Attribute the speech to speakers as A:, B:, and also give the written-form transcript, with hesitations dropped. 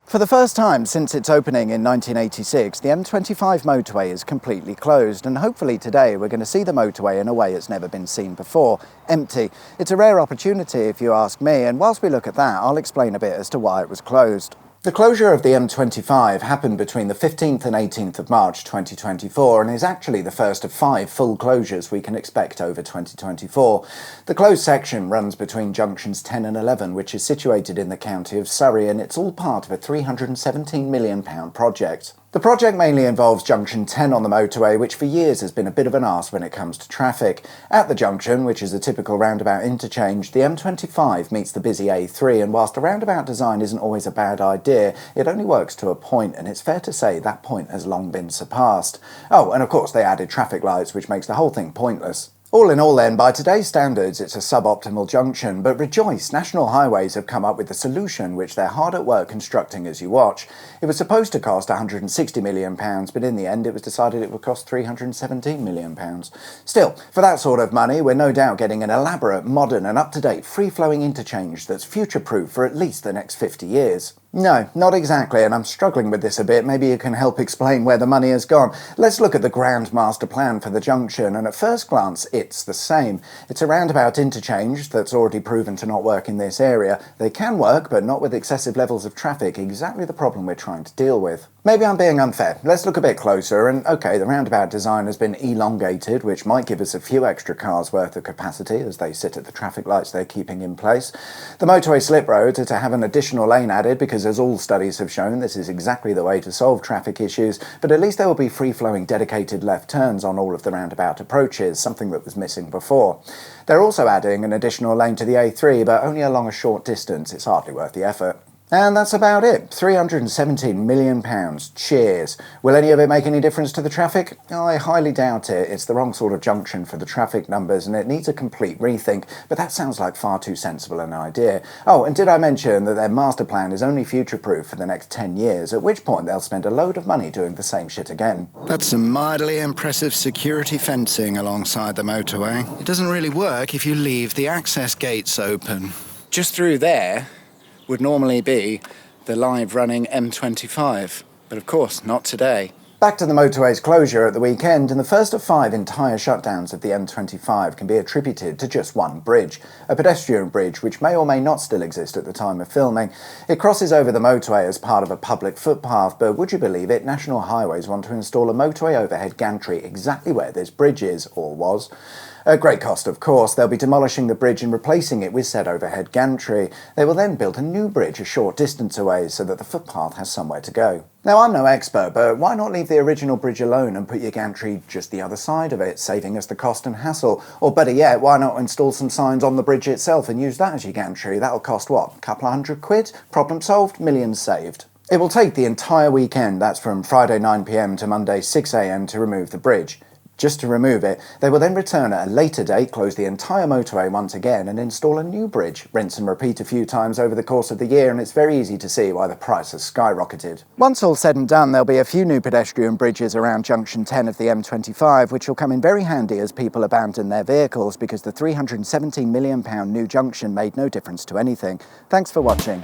A: For the first time since its opening in 1986, the M25 motorway is completely closed, and hopefully today we're going to see the motorway in a way it's never been seen before, empty. It's a rare opportunity if you ask me, and whilst we look at that, I'll explain a bit as to why it was closed. The closure of the M25 happened between the 15th and 18th of March 2024 and is actually the first of 5 full closures we can expect over 2024. The closed section runs between junctions 10 and 11, which is situated in the county of Surrey, and it's all part of a £317 million project. The project mainly involves junction 10 on the motorway, which for years has been a bit of an arse when it comes to traffic. At the junction, which is a typical roundabout interchange, the M25 meets the busy A3, and whilst a roundabout design isn't always a bad idea, it only works to a point, and it's fair to say that point has long been surpassed. Oh, and of course they added traffic lights, which makes the whole thing pointless. All in all then, by today's standards, it's a suboptimal junction, but rejoice, National Highways have come up with a solution which they're hard at work constructing as you watch. It was supposed to cost £160 million, but in the end it was decided it would cost £317 million. Still, for that sort of money, we're no doubt getting an elaborate, modern and up-to-date free-flowing interchange that's future-proof for at least the next 50 years. No, not exactly, and I'm struggling with this a bit. Maybe you can help explain where the money has gone. Let's look at the grand master plan for the junction, and at first glance, it's the same. It's a roundabout interchange that's already proven to not work in this area. They can work, but not with excessive levels of traffic, exactly the problem we're trying to deal with. Maybe I'm being unfair. Let's look a bit closer, and okay, the roundabout design has been elongated, which might give us a few extra cars worth of capacity as they sit at the traffic lights they're keeping in place. The motorway slip roads are to have an additional lane added because, as all studies have shown, this is exactly the way to solve traffic issues, but at least there will be free-flowing dedicated left turns on all of the roundabout approaches, something that was missing before. They're also adding an additional lane to the A3, but only along a short distance. It's hardly worth the effort. And that's about it. £317 million. Cheers. Will any of it make any difference to the traffic? I highly doubt it. It's the wrong sort of junction for the traffic numbers and it needs a complete rethink, but that sounds like far too sensible an idea. Oh, and did I mention that their master plan is only future-proof for the next 10 years, at which point they'll spend a load of money doing the same shit again.
B: That's some mildly impressive security fencing alongside the motorway. It doesn't really work if you leave the access gates open. Just through there would normally be the live running M25, but of course not today.
A: Back to the motorway's closure at the weekend, and the first of 5 entire shutdowns of the M25 can be attributed to just one bridge, a pedestrian bridge which may or may not still exist at the time of filming. It crosses over the motorway as part of a public footpath, but would you believe it, National Highways want to install a motorway overhead gantry exactly where this bridge is, or was. At great cost, of course. They'll be demolishing the bridge and replacing it with said overhead gantry. They will then build a new bridge a short distance away so that the footpath has somewhere to go. Now, I'm no expert, but why not leave the original bridge alone and put your gantry just the other side of it, saving us the cost and hassle? Or better yet, why not install some signs on the bridge itself and use that as your gantry? That'll cost what, a couple of £100? Problem solved, millions saved. It will take the entire weekend, that's from Friday 9 PM to Monday 6 AM to remove the bridge. Just to remove it, they will then return at a later date, close the entire motorway once again and install a new bridge. Rinse and repeat a few times over the course of the year, and it's very easy to see why the price has skyrocketed. Once all said and done, there'll be a few new pedestrian bridges around junction 10 of the M25, which will come in very handy as people abandon their vehicles because the £317 million new junction made no difference to anything. Thanks for watching.